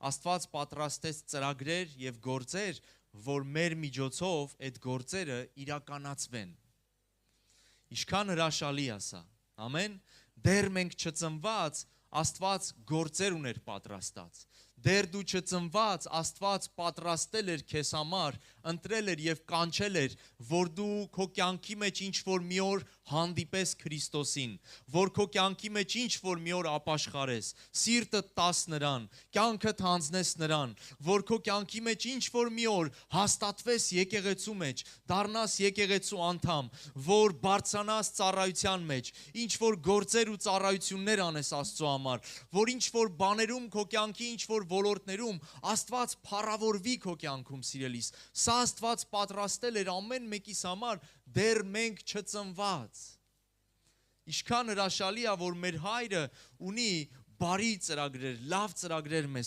Աստված պատրաստեց ծրագրեր եւ գործեր, որ մեր միջոցով այդ գործերը իրականացվեն։ Ինչքան հրաշալի է սա։ Ամեն։ Դեռ մենք չծնված Աստված գործեր ուներ պատրաստած։ Դեռ դու չծնված Աստված պատրաստել էր քեզ համար, ընտրել էր եւ կանչել էր, որ դու քո կյանքի մեջ ինչ-որ մի օր հանդիպես Քրիստոսին, որ քո կյանքի մեջ ինչ-որ մի օր ապաշխարես, սիրտդ տաս նրան, կյանքդ հանձնես նրան, որ քո կյանքի մեջ ինչ-որ մի օր հաստատվես եկեղեցու մեջ, դառնաս եկեղեցու անդամ, որ բարձրանաս ծառայության մեջ, ինչ-որ գործեր ու ծառայություններ անես Աստծո համար, որ ինչ-որ բաներում քո կյանքի ինչ-որ ոլորտներում Աստված փառավորվի քո կյանքում, սիրելիս։ Սա Աստված պատրաստել էր ամեն մեկիս համար, դեռ մենք չծնված։ Ինչքան հրաշալի է, որ մեր Հայրը ունի բարի ծրագրեր, լավ ծրագրեր մեզ